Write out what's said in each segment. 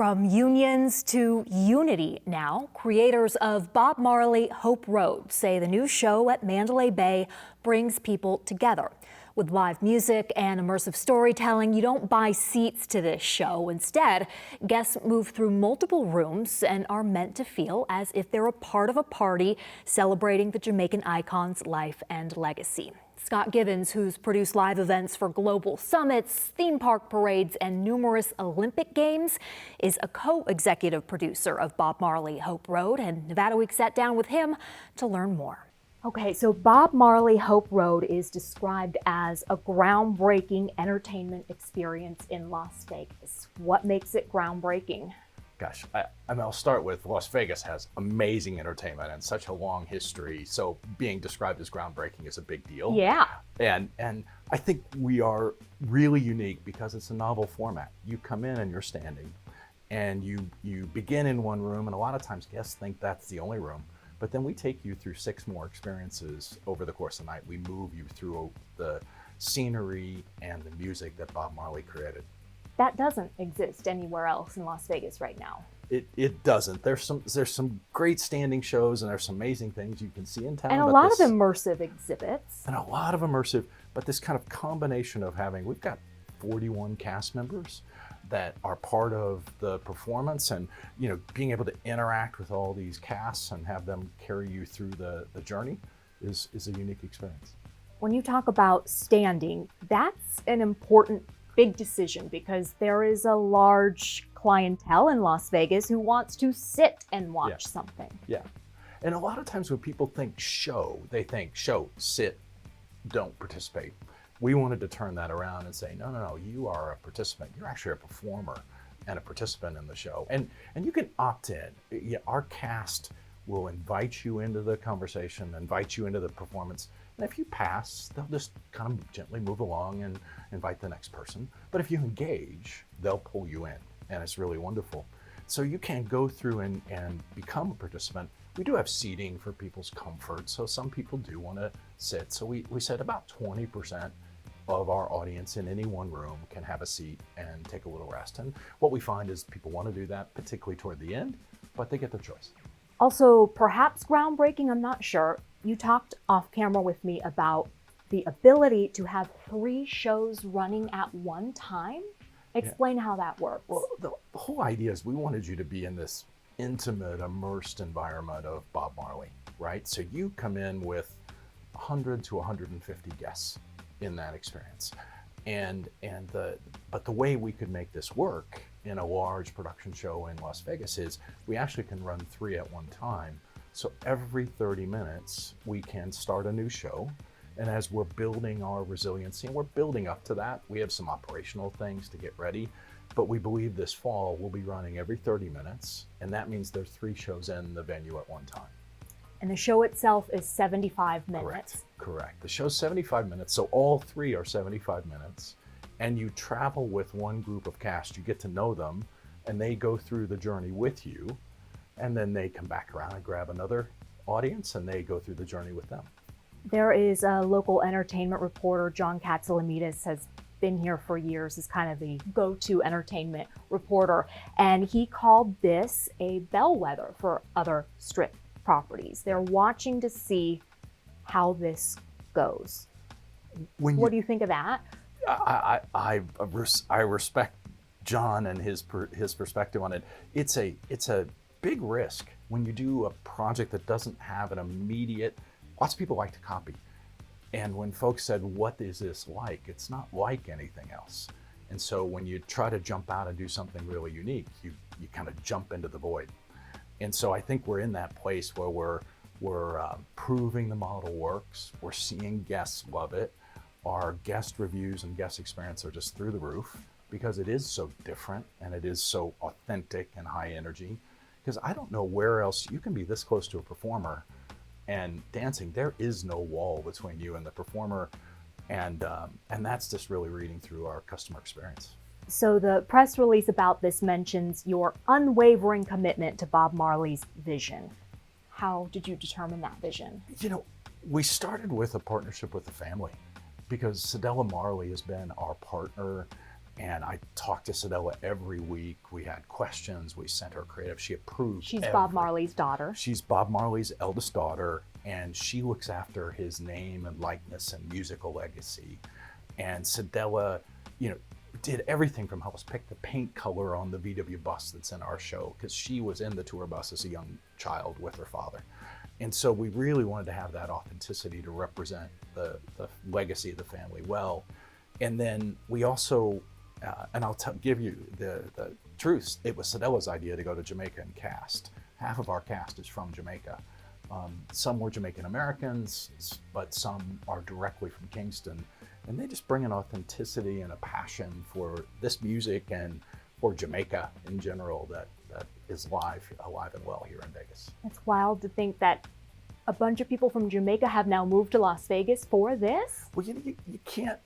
From unions to unity now, creators of Bob Marley Hope Road say the new show at Mandalay Bay brings people together. With live music and immersive storytelling, you don't buy seats to this show. Instead, guests move through multiple rooms and are meant to feel as if they're a part of a party celebrating the Jamaican icon's life and legacy. Scott Gibbons, who's produced live events for global summits, theme park parades, and numerous Olympic Games, is a co-executive producer of Bob Marley Hope Road, and Nevada Week sat down with him to learn more. Okay, so Bob Marley Hope Road is described as a groundbreaking entertainment experience in Las Vegas. What makes it groundbreaking? Gosh, I'll start with Las Vegas has amazing entertainment and such a long history. So being described as groundbreaking is a big deal. Yeah. And I think we are really unique because it's a novel format. You come in and you're standing and you begin in one room, and a lot of times guests think that's the only room. But then we take you through 6 more experiences over the course of the night. We move you through the scenery and the music that Bob Marley created. That doesn't exist anywhere else in Las Vegas right now. It doesn't. There's some great standing shows and there's some amazing things you can see in town. And a lot of immersive exhibits. And a lot of immersive, but this kind of combination of we've got 41 cast members that are part of the performance, and being able to interact with all these casts and have them carry you through the journey is a unique experience. When you talk about standing, that's an important big decision because there is a large clientele in Las Vegas who wants to sit and watch something. Yeah. And a lot of times when people think show, they think show, sit, don't participate. We wanted to turn that around and say, no, you are a participant. You're actually a performer and a participant in the show. And you can opt in. Yeah, our cast will invite you into the conversation, invite you into the performance. And if you pass, they'll just kind of gently move along and invite the next person. But if you engage, they'll pull you in, and it's really wonderful. So you can go through and become a participant. We do have seating for people's comfort, so some people do want to sit. So we said about 20% of our audience in any one room can have a seat and take a little rest. And what we find is people want to do that, particularly toward the end, but they get their choice. Also, perhaps groundbreaking, I'm not sure. You talked off camera with me about the ability to have 3 shows running at one time. Explain how that works. Well, the whole idea is we wanted you to be in this intimate, immersed environment of Bob Marley, right? So you come in with 100 to 150 guests in that experience. But the way we could make this work in a large production show in Las Vegas is we actually can run 3 at one time. So every 30 minutes, we can start a new show. And as we're building our resiliency, and we're building up to that, we have some operational things to get ready. But we believe this fall we'll be running every 30 minutes. And that means there's 3 shows in the venue at one time. And the show itself is 75 minutes. Correct. The show's 75 minutes. So all 3 are 75 minutes. And you travel with one group of cast. You get to know them, and they go through the journey with you. And then they come back around and grab another audience, and they go through the journey with them. There is a local entertainment reporter, John Katsalamides, has been here for years, is kind of the go-to entertainment reporter. And he called this a bellwether for other Strip properties. They're watching to see how this goes. What do you think of that? I respect John and his perspective on it. It's a big risk when you do a project that doesn't have an immediate. Lots of people like to copy, and when folks said, "What is this like?" It's not like anything else. And so when you try to jump out and do something really unique, you kind of jump into the void. And so I think we're in that place where we're proving the model works. We're seeing guests love it. Our guest reviews and guest experience are just through the roof because it is so different and it is so authentic and high energy. Because I don't know where else you can be this close to a performer and dancing. There is no wall between you and the performer, and that's just really reading through our customer experience. So the press release about this mentions your unwavering commitment to Bob Marley's vision. How did you determine that vision? We started with a partnership with the family because Cedella Marley has been our partner And I talked to Sedella every week. We had questions. We sent her creative. She approved. She's Bob Marley's daughter. She's Bob Marley's eldest daughter, and she looks after his name and likeness and musical legacy. And Sedella, did everything from help us pick the paint color on the VW bus that's in our show, because she was in the tour bus as a young child with her father. And so we really wanted to have that authenticity to represent the legacy of the family well. And then we also, and I'll give you the truth, it was Sedella's idea to go to Jamaica and cast. Half of our cast is from Jamaica. Some were Jamaican Americans, but some are directly from Kingston. And they just bring an authenticity and a passion for this music and for Jamaica in general that is alive and well here in Vegas. It's wild to think that a bunch of people from Jamaica have now moved to Las Vegas for this. Well, you can't,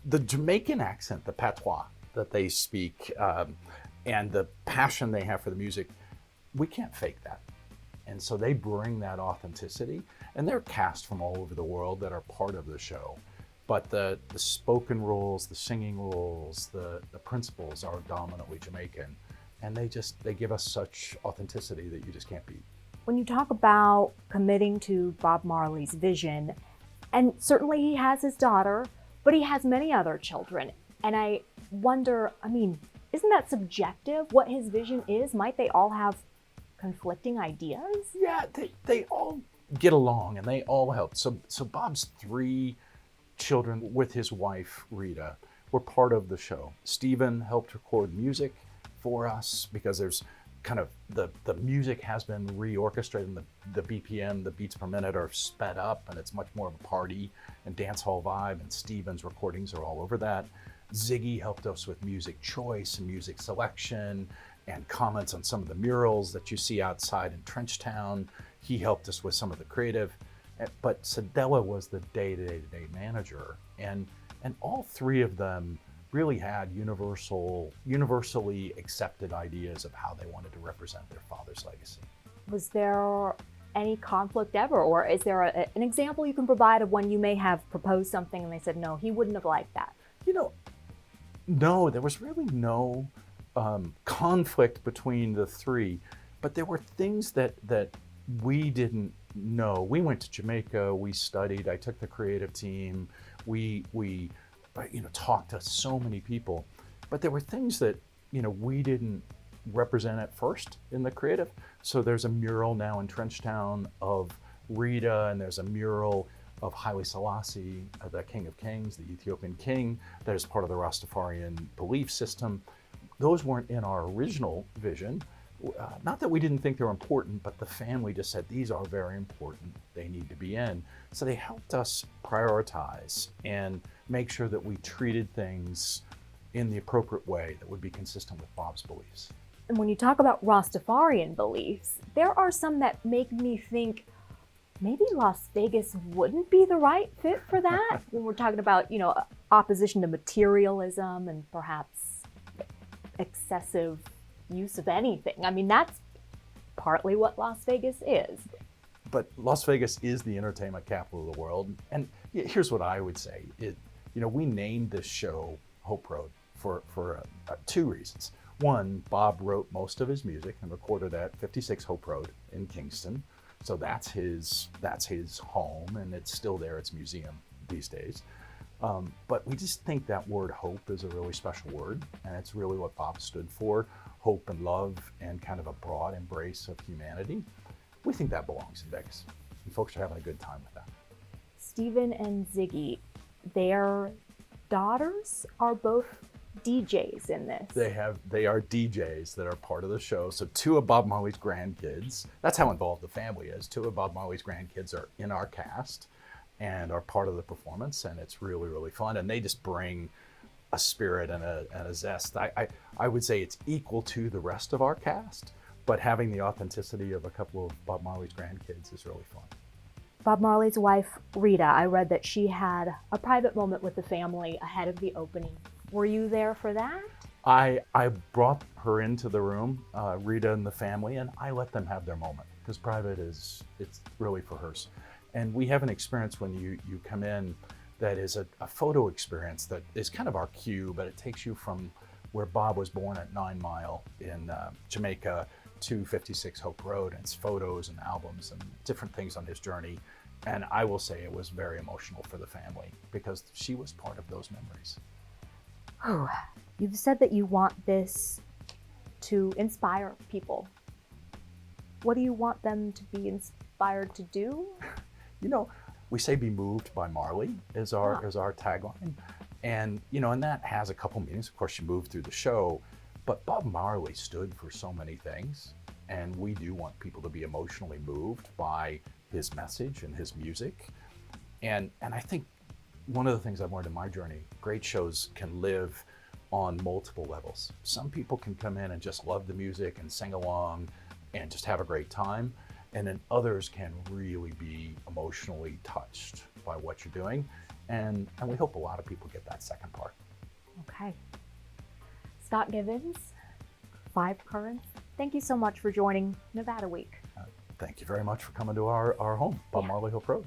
the Jamaican accent, the patois that they speak, and the passion they have for the music, we can't fake that. And so they bring that authenticity, and they're cast from all over the world that are part of the show. But the spoken roles, the singing roles, the principals are dominantly Jamaican. And they give us such authenticity that you just can't beat. When you talk about committing to Bob Marley's vision, and certainly he has his daughter, but he has many other children. And I wonder, isn't that subjective, what his vision is? Might they all have conflicting ideas? Yeah, they all get along and they all help. So Bob's 3 children with his wife, Rita, were part of the show. Stephen helped record music for us because there's kind of the music has been reorchestrated and the BPM, the beats per minute are sped up and it's much more of a party and dance hall vibe, and Stephen's recordings are all over that. Ziggy helped us with music choice and music selection and comments on some of the murals that you see outside in Trenchtown. He helped us with some of the creative. But Sedella was the day-to-day manager, and all 3 of them really had universally accepted ideas of how they wanted to represent their father's legacy. Was there any conflict ever, or is there an example you can provide of when you may have proposed something and they said, no, he wouldn't have liked that? No, there was really no conflict between the 3, but there were things that we didn't know. We went to Jamaica, we studied, I took the creative team, we talked to so many people, but there were things that, we didn't represent at first in the creative. So there's a mural now in Trenchtown of Rita, and there's a mural of Haile Selassie, the King of Kings, the Ethiopian king, that is part of the Rastafarian belief system. Those weren't in our original vision. Not that we didn't think they were important, but the family just said, these are very important, they need to be in. So they helped us prioritize and make sure that we treated things in the appropriate way that would be consistent with Bob's beliefs. And when you talk about Rastafarian beliefs, there are some that make me think maybe Las Vegas wouldn't be the right fit for that. When we're talking about, opposition to materialism and perhaps excessive use of anything. That's partly what Las Vegas is. But Las Vegas is the entertainment capital of the world. And here's what I would say. We named this show Hope Road for 2 reasons. One, Bob wrote most of his music and recorded at 56 Hope Road in Kingston. So that's his home, and it's still there. It's a museum these days. But we just think that word hope is a really special word, and it's really what Bob stood for, hope and love and kind of a broad embrace of humanity. We think that belongs in Vegas, and folks are having a good time with that. Stephen and Ziggy, their daughters are both DJs in this. They are DJs that are part of the show. So 2 of Bob Marley's grandkids, that's how involved the family is. 2 of Bob Marley's grandkids are in our cast and are part of the performance, and it's really, really fun. And they just bring a spirit and a zest. I would say it's equal to the rest of our cast, but having the authenticity of a couple of Bob Marley's grandkids is really fun. Bob Marley's wife, Rita, I read that she had a private moment with the family ahead of the opening. Were you there for that? I brought her into the room, Rita and the family, and I let them have their moment, because private it's really for hers. And we have an experience when you come in that is a photo experience that is kind of our cue, but it takes you from where Bob was born at 9 Mile in Jamaica to 56 Hope Road, and it's photos and albums and different things on his journey. And I will say it was very emotional for the family because she was part of those memories. Oh, you've said that you want this to inspire people. What do you want them to be inspired to do? You know, we say "be moved by Marley" is our tagline, and and that has a couple meanings. Of course, you move through the show, but Bob Marley stood for so many things, and we do want people to be emotionally moved by his message and his music. And I think one of the things I've learned in my journey, great shows can live on multiple levels. Some people can come in and just love the music and sing along and just have a great time. And then others can really be emotionally touched by what you're doing. And we hope a lot of people get that second part. Okay. Scott Givens, 5 Currents, thank you so much for joining Nevada Week. Thank you very much for coming to our home, Bob Marley Hope Road.